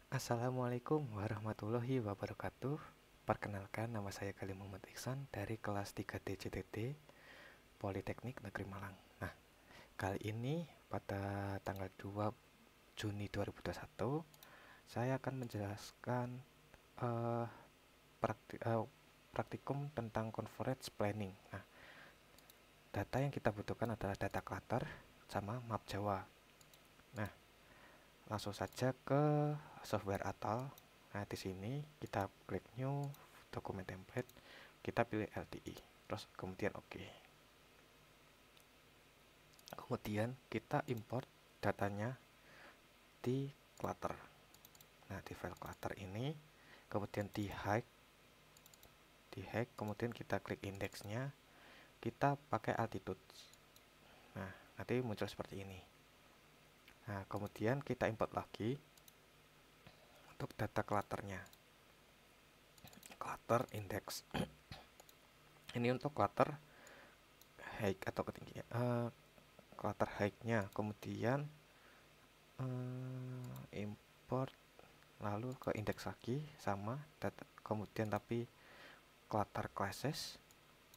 Assalamualaikum warahmatullahi wabarakatuh. Perkenalkan, nama saya Khalil Muhammad Iksan dari kelas 3D CTT Politeknik Negeri Malang. Nah, kali ini pada tanggal 2 Juni 2021, saya akan menjelaskan eh, praktikum tentang conference planning. Nah, data yang kita butuhkan adalah data clutter sama map Jawa. Nah, langsung saja ke software Atal. Nah, di sini kita klik new dokumen template, kita pilih LTI, terus kemudian oke. Kemudian kita import datanya di clutter. Nah, di file clutter ini kemudian di hide, kemudian kita klik indeksnya, kita pakai altitude. Nah, nanti muncul seperti ini. Nah, kemudian kita import lagi untuk data clutternya, clutter index. Ini untuk clutter height atau ketinggian, clutter height-nya, kemudian import lalu ke indeks lagi sama data, kemudian tapi clutter classes,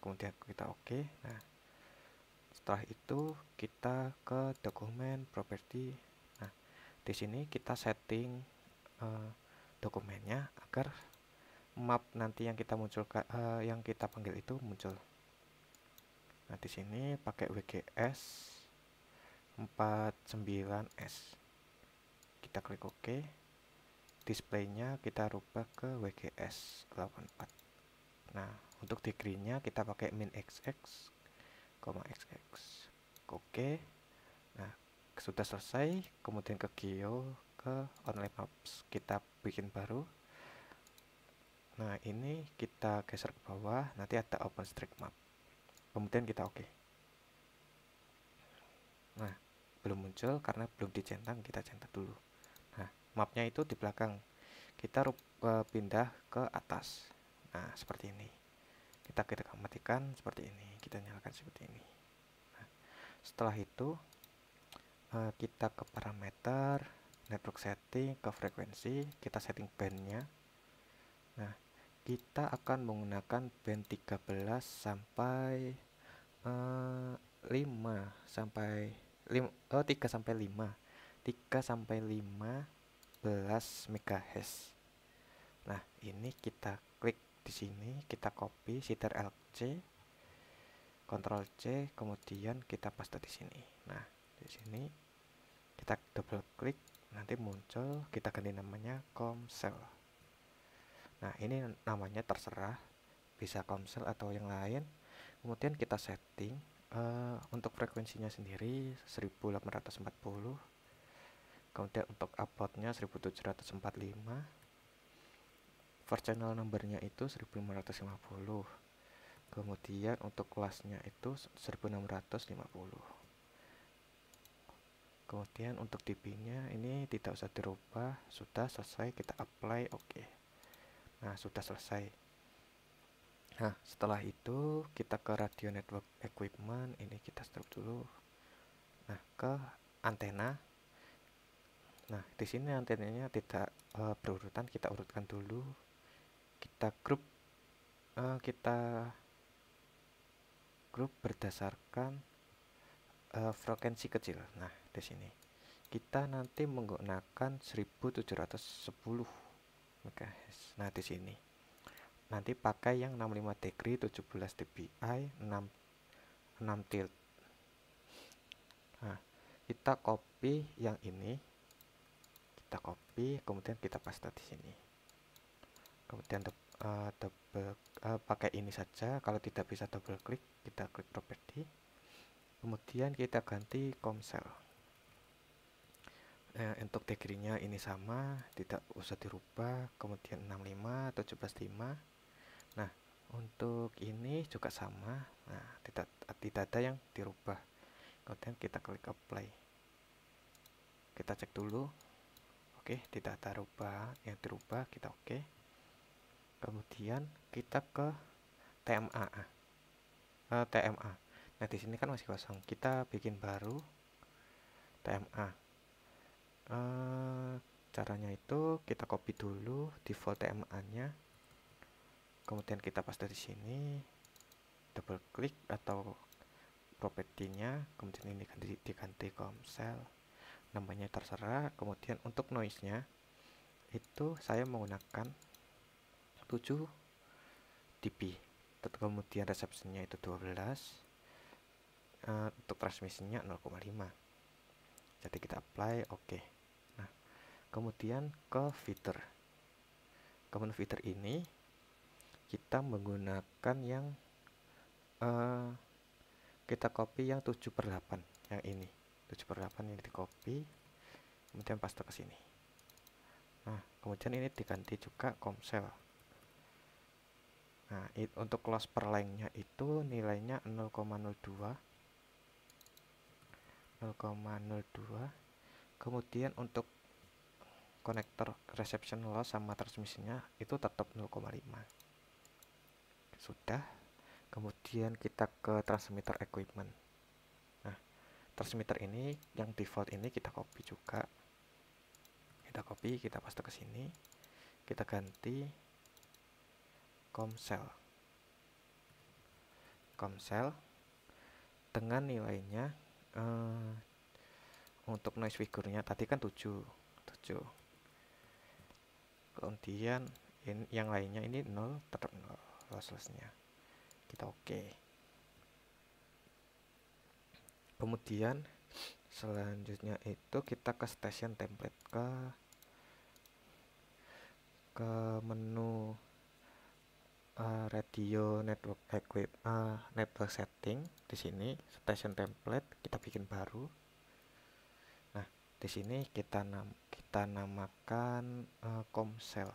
kemudian kita oke. Nah, setelah itu kita ke dokumen property. Nah, di sini kita setting dokumennya agar map nanti yang kita munculkan, yang kita panggil itu muncul. Nah, di sini pakai WGS 49S. Kita klik OK. Displaynya kita rubah ke WGS 84. Nah, untuk degree-nya kita pakai min XX, XX. Oke. Nah, sudah selesai. Kemudian ke Geo, ke Online Maps. Kita bikin baru. Nah, ini kita geser ke bawah. Nanti ada OpenStreetMap. Kemudian kita oke. Nah, belum muncul karena belum dicentang. Kita centang dulu. Nah, mapnya itu di belakang. Kita pindah ke atas. Nah, seperti ini. Kita matikan seperti ini, kita nyalakan seperti ini. Nah, setelah itu kita ke parameter network setting, ke frekuensi, kita setting bandnya. Nah, kita akan menggunakan band 13 sampai 5 sampai 3 sampai 5 3 sampai 15 MHz. Nah, ini kita klik di sini, kita copy Ctrl C, Ctrl C, kemudian kita paste di sini. Nah, di sini kita double klik, nanti muncul, kita ganti namanya Comcel. Nah, ini namanya terserah, bisa Comcel atau yang lain. Kemudian kita setting untuk frekuensinya sendiri 1840. Kemudian untuk uploadnya 1745. First channel numbernya itu 1550. Kemudian untuk kelasnya itu 1650. Kemudian untuk dp-nya ini tidak usah dirubah, sudah selesai, kita apply oke. Nah, sudah selesai. Nah, setelah itu kita ke radio network equipment, ini kita stop dulu. Nah, ke antena. Nah, di sini antenanya tidak berurutan, kita urutkan dulu. Kita grup berdasarkan frekuensi kecil. Nah, di sini kita nanti menggunakan 1710 MHz. Nah, di sini nanti pakai yang 65 degree, 17 dpi, 6 tilt. Nah, kita copy yang ini, kita copy, kemudian kita paste di sini. Kemudian pakai ini saja. Kalau tidak bisa double klik, kita klik property. Kemudian kita ganti Comcel. Untuk degree-nya ini sama, tidak usah dirubah. Kemudian 65, 175. Nah, untuk ini juga sama. Nah, tidak ada yang dirubah. Kemudian kita klik apply. Kita cek dulu. Oke, tidak ada yang dirubah, kita oke. Kemudian kita ke TMA. Nah, di sini kan masih kosong. Kita bikin baru TMA. Caranya itu kita copy dulu default TMA nya, kemudian kita paste di sini, double klik atau propertinya, kemudian ini diganti komsel, namanya terserah. Kemudian untuk noise nya itu saya menggunakan 7 dB, kemudian resepsinya itu 12, untuk transmisinya 0,5. Jadi kita apply, oke. Nah, kemudian ke feeder. Kemudian feeder ini kita menggunakan yang kita copy yang 7/8, yang ini 7/8 ini di copy, kemudian paste ke sini. Nah, kemudian ini diganti juga komsel. Nah, untuk loss per line nya itu nilainya 0,02. Kemudian untuk konektor reception loss sama transmisinya itu tetap 0,5. Sudah. Kemudian kita ke transmitter equipment. Nah, transmitter ini yang default ini kita copy juga. Kita copy, kita paste ke sini. Kita ganti komsel. Komsel dengan nilainya untuk noise figure-nya tadi kan 7. Kemudian yang lainnya ini 0, tetap 0 lossless-nya. Kita oke. Kemudian selanjutnya itu kita ke station template, ke menu radio network network setting. Di sini station template kita bikin baru. Nah, di sini kita namakan komsel.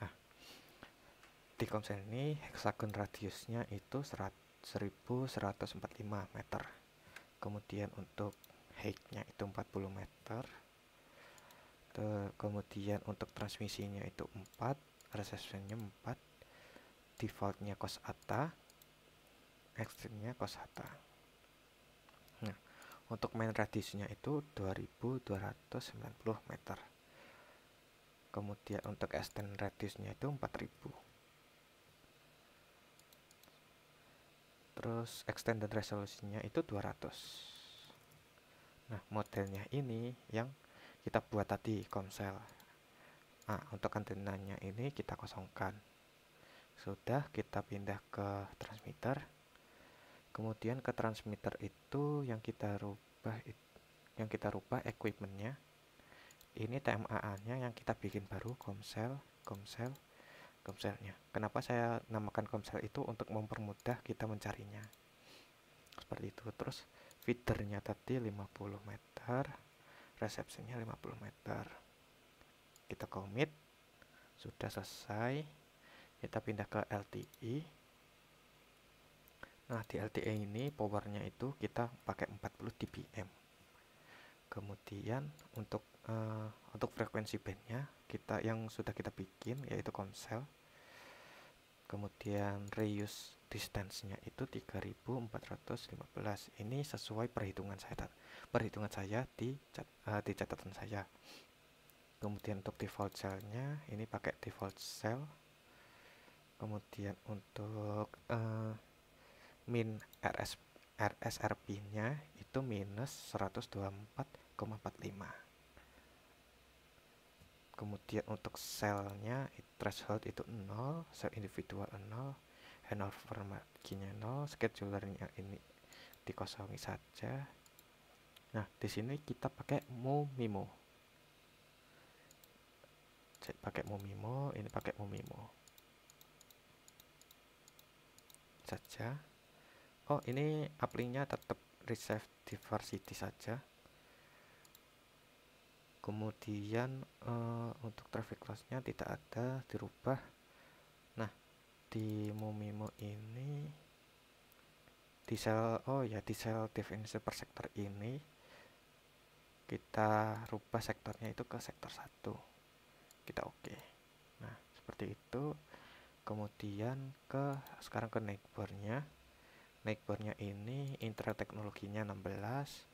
Nah, di komsel ini hexagon radiusnya itu 1145 meter. Kemudian untuk height-nya itu 40 meter. Kemudian untuk transmisinya itu 4, resepsinya 4, defaultnya cos ATA, extreme-nya cos ATA. Nah, untuk main radiusnya itu 2290 meter. Kemudian untuk extend radiusnya itu 4000. Terus extended resolusinya itu 200. Nah, modelnya ini yang kita buat tadi komsel. Nah, untuk antenanya ini kita kosongkan. Sudah, kita pindah ke transmitter. Kemudian ke transmitter itu yang kita rubah equipmentnya. Ini TMA-nya yang kita bikin baru, komselnya. Kenapa saya namakan komsel itu? Untuk mempermudah kita mencarinya. Seperti itu. Terus feedernya tadi 50 meter, resepsinya 50 meter. Kita commit. Sudah selesai. Kita pindah ke LTE. Nah, di LTE ini powernya itu kita pakai 40 dBm. Kemudian untuk frekuensi bandnya kita yang sudah kita bikin yaitu komsel. Kemudian reuse distance-nya itu 3415. Ini sesuai perhitungan saya di catatan saya. Kemudian untuk default cell-nya ini pakai default cell. Kemudian untuk min RSRP-nya itu minus 124,45. Kemudian untuk selnya threshold itu 0, sel individual 0, handover marginnya 0, schedulernya ini dikosongi saja. Nah, di sini kita pakai Mumimo. Ini pakai Mumimo saja. Oh, ini apply-nya tetap receive diversity saja. Kemudian untuk traffic loss-nya tidak ada, dirubah. Nah, di Mumimo ini di sel definisi per sektor ini kita rubah sektornya itu ke sektor 1. Kita oke. Nah, seperti itu. Kemudian sekarang ke neighbor-nya. Neighbor-nya ini Intel teknologinya 16.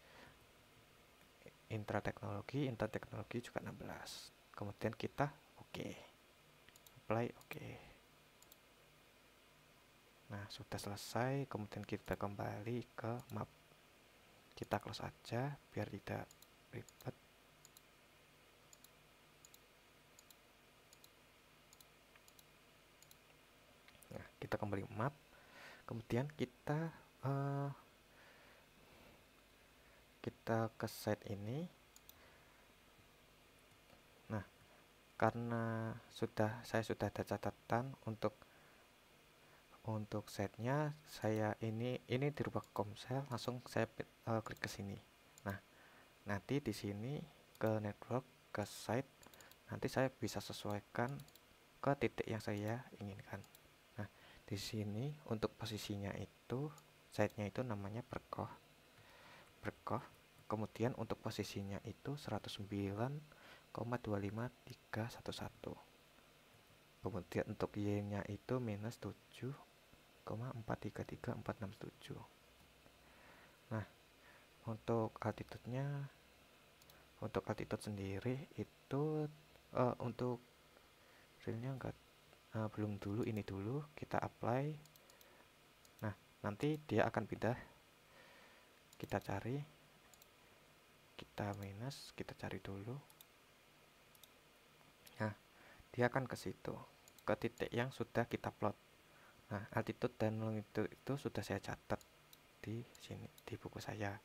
intrateknologi juga 16. Kemudian kita oke, apply oke. Nah, sudah selesai. Kemudian kita kembali ke map. Kita close aja biar tidak ribet. Nah, kita kembali map. Kemudian kita ke site ini. Nah, karena saya sudah ada catatan untuk setnya, saya ini dirubah ke Komsel, langsung saya klik ke sini. Nah, nanti di sini ke network, ke site, nanti saya bisa sesuaikan ke titik yang saya inginkan. Nah, di sini untuk posisinya itu, site-nya itu namanya Berkoh. Kemudian untuk posisinya itu 109,25311. Kemudian untuk Y-nya itu minus 7,433,467. Nah, untuk altitude sendiri itu untuk realnya enggak, belum dulu, ini dulu kita apply. Nah, nanti dia akan pindah, kita cari, kita minus, kita cari dulu. Nah, dia akan ke situ, ke titik yang sudah kita plot. Nah, altitude dan longitude itu sudah saya catat di sini di buku saya.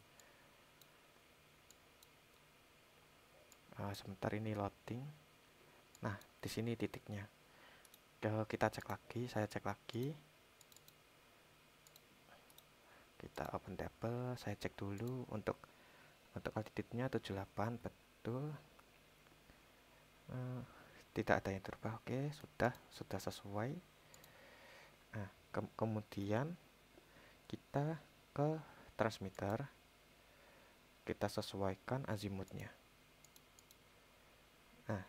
Sebentar, ini loading. Nah, di sini titiknya. Kita cek lagi, saya cek lagi. Kita open table, saya cek dulu untuk altitude-nya 78, betul. Tidak ada yang berubah. Oke, sudah sesuai. Nah, kemudian kita ke transmitter, kita sesuaikan azimutnya. Nah,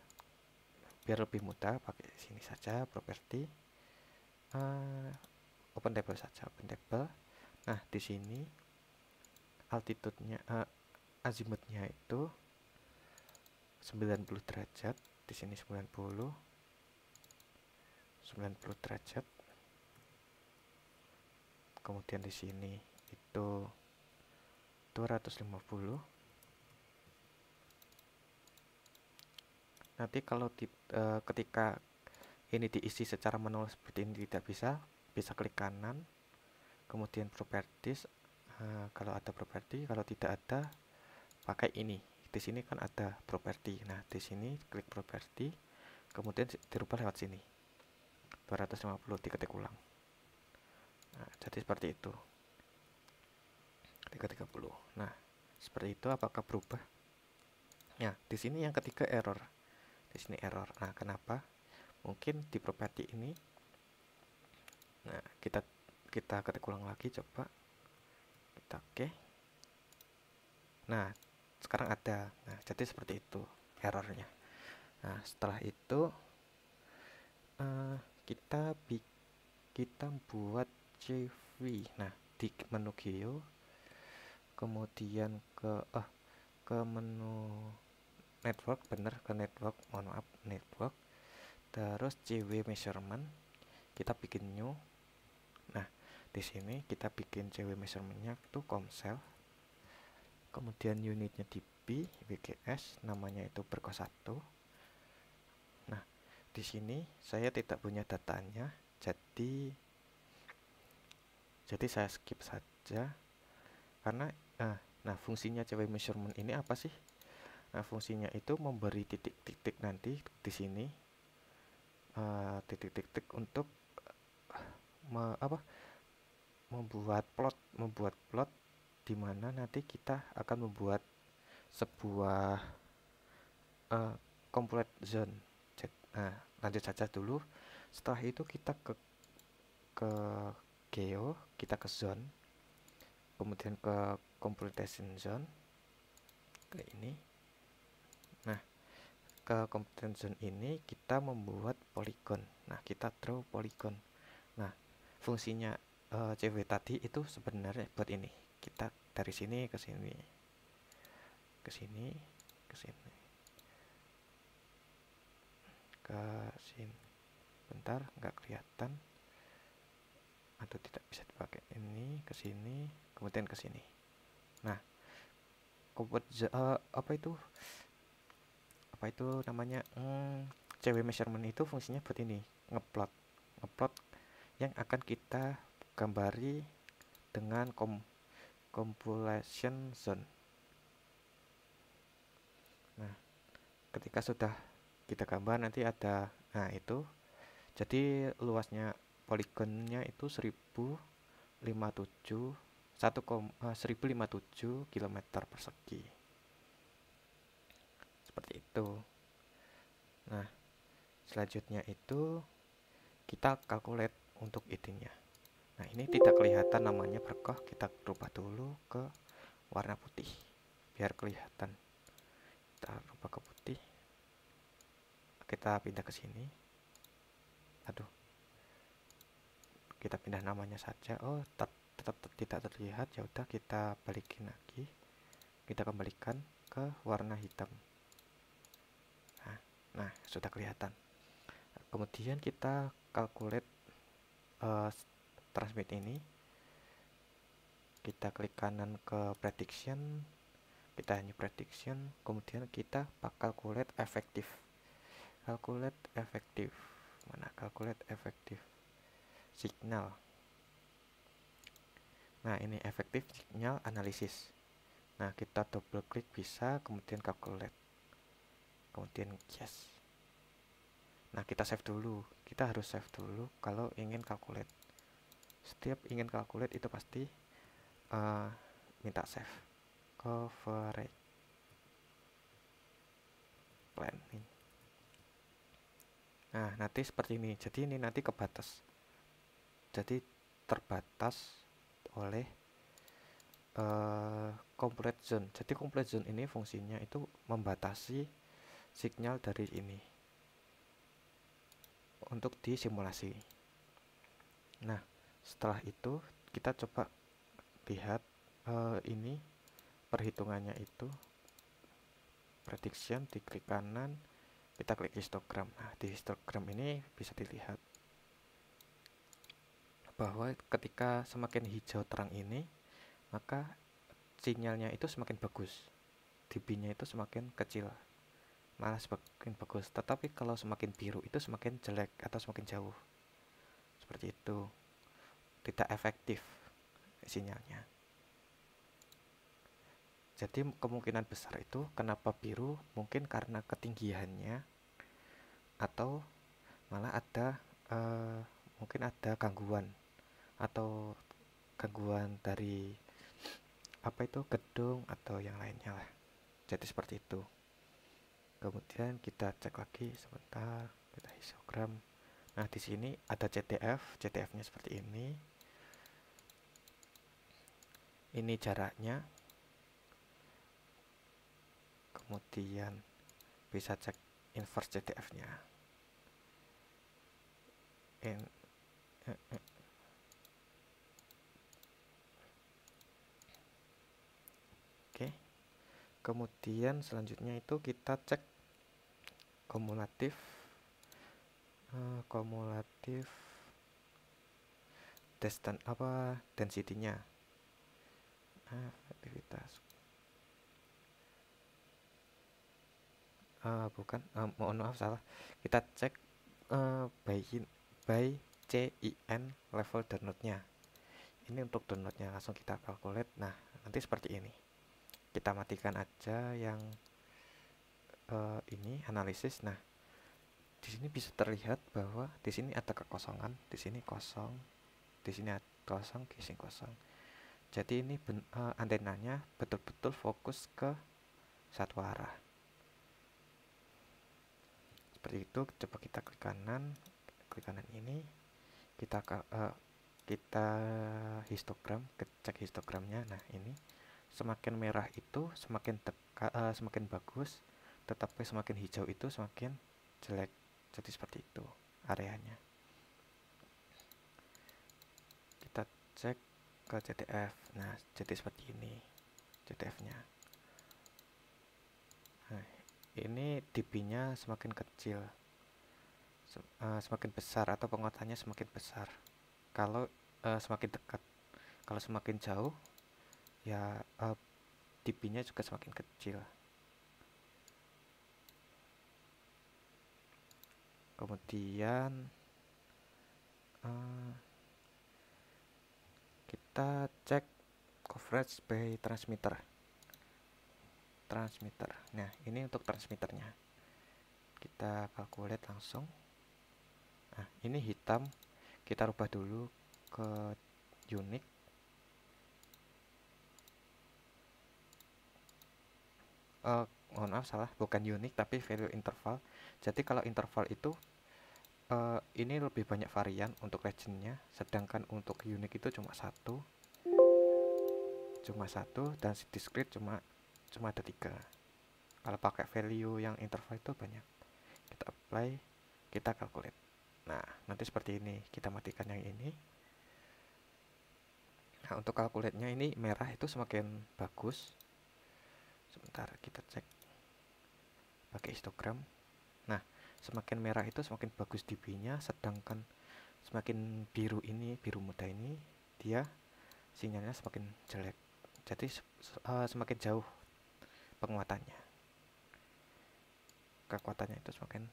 biar lebih mudah pakai sini saja, properti, open table saja, open table. Nah, di sini altitude-nya, azimutnya itu 90 derajat, di sini 90 derajat. Kemudian di sini itu 250. Nanti kalau ketika ini diisi secara manual seperti ini tidak bisa klik kanan, kemudian properties. Kalau ada properti, kalau tidak ada pakai ini. Di sini kan ada properti. Nah, di sini klik properti, kemudian dirubah lewat sini. 250 diketik ulang. Nah, jadi seperti itu. 330. Nah, seperti itu. Apakah berubah? Nah, di sini yang ketiga error. Di sini error. Nah, kenapa? Mungkin di properti ini. Nah, kita ketik ulang lagi, coba. Kita oke. Nah, sekarang ada. Nah, jadi seperti itu errornya. Nah, setelah itu kita buat CV. Nah, di menu Geo, kemudian ke menu network, ke network, mohon maaf, network, terus CW measurement, kita bikin new. Nah, di sini kita bikin CW measurementnya itu Komsel, kemudian unitnya DB WGS, namanya itu Berkoh 1. Nah, di sini saya tidak punya datanya, jadi saya skip saja karena nah, fungsinya CW measurement ini apa sih? Nah, fungsinya itu memberi titik-titik nanti di sini, titik-titik untuk membuat plot di mana nanti kita akan membuat sebuah complete zone. Nah, lanjut saja dulu. Setelah itu kita ke geo, kita ke zone, kemudian ke computation zone, ke ini. Nah, ke computation zone ini kita membuat polygon. Nah, kita draw polygon. Nah, fungsinya CW tadi itu sebenarnya buat ini. Kita dari sini ke sini. ke sini, ke sini, ke sini. Bentar, nggak kelihatan atau tidak bisa dipakai. Ini ke sini, kemudian ke sini. Nah, apa itu namanya, CW measurement itu fungsinya buat ini, ngeplot yang akan kita gambari dengan compilation zone. Nah, ketika sudah kita gambar nanti ada, nah itu jadi luasnya poligonnya itu 1057 km persegi, seperti itu. Nah, selanjutnya itu kita calculate untuk itunya. Nah, ini tidak kelihatan namanya berkah, kita rubah dulu ke warna putih biar kelihatan. Kita rubah ke putih, kita pindah ke sini. Aduh, kita pindah namanya saja. Oh, tetap tidak terlihat. Ya udah, kita balikin lagi, kita kembalikan ke warna hitam. Nah, sudah kelihatan. Kemudian kita calculate transmit ini. Kita klik kanan ke prediction, kita hanya prediction, kemudian kita calculate efektif. Mana calculate efektif signal. Nah, ini efektif signal analisis. Nah, kita double klik bisa, kemudian calculate, kemudian yes. Nah, kita save dulu. Kita harus save dulu kalau ingin calculate. Setiap ingin calculate itu pasti minta save. Coverage planning. Nah, nanti seperti ini. Jadi ini nanti kebatas. Jadi terbatas oleh complete zone. Jadi complete zone ini fungsinya itu membatasi sinyal dari ini untuk disimulasi. Nah, setelah itu kita coba lihat ini perhitungannya itu prediction, di klik kanan, kita klik histogram. Nah, di histogram ini bisa dilihat bahwa ketika semakin hijau terang ini, maka sinyalnya itu semakin bagus, dB-nya itu semakin kecil, malah semakin bagus. Tetapi kalau semakin biru itu semakin jelek atau semakin jauh, seperti itu, tidak efektif sinyalnya. Jadi kemungkinan besar itu kenapa biru, mungkin karena ketinggiannya, atau malah ada mungkin ada gangguan atau gangguan dari apa itu gedung atau yang lainnya lah. Jadi seperti itu. Kemudian kita cek lagi sebentar, kita histogram. Nah, di sini ada CTF-nya seperti ini. Ini jaraknya. Kemudian bisa cek inverse CTF-nya. Oke. Kemudian selanjutnya itu kita cek kumulatif density-nya, efektivitas. Mohon maaf, salah. Kita cek by CIN level download-nya. Ini untuk download-nya, langsung kita calculate. Nah, nanti seperti ini. Kita matikan aja yang ini analisis. Nah, di sini bisa terlihat bahwa di sini ada kekosongan, di sini kosong, di sini ada kosong, casing kosong. Jadi ini antenanya betul-betul fokus ke satu arah. Seperti itu. Coba kita klik kanan ini, kita histogram, cek histogramnya. Nah, ini semakin merah itu semakin bagus, tetapi semakin hijau itu semakin jelek. Jadi seperti itu areanya. Kita cek ke CTF. Nah, jadi seperti ini CTF-nya. ini dB-nya semakin kecil, semakin besar, atau penguatannya semakin besar kalau semakin dekat. Kalau semakin jauh ya dB-nya juga semakin kecil. Kemudian kita cek coverage by transmitter. Nah, ini untuk transmitternya. Kita calculate langsung. Nah, ini hitam. Kita rubah dulu ke unique. Mohon maaf, salah, bukan unique tapi value interval. Jadi kalau interval itu ini lebih banyak varian untuk regionnya, sedangkan untuk unique itu cuma satu, dan discrete cuma ada 3. Kalau pakai value yang interval itu banyak. Kita apply, kita calculate. Nah, nanti seperti ini. Kita matikan yang ini. Nah, untuk calculate-nya ini merah itu semakin bagus. Sebentar, kita cek pakai histogram. Nah, semakin merah itu semakin bagus dB-nya, sedangkan semakin biru ini, biru muda ini, dia sinyalnya semakin jelek. Jadi semakin jauh penguatannya, kekuatannya itu semakin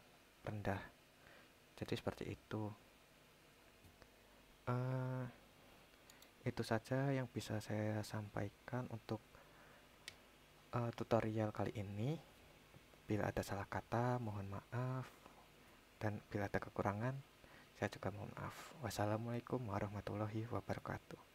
rendah. Jadi seperti itu. Itu saja yang bisa saya sampaikan untuk tutorial kali ini. Bila ada salah kata, mohon maaf. Dan bila ada kekurangan, saya juga mohon maaf. Wassalamualaikum warahmatullahi wabarakatuh.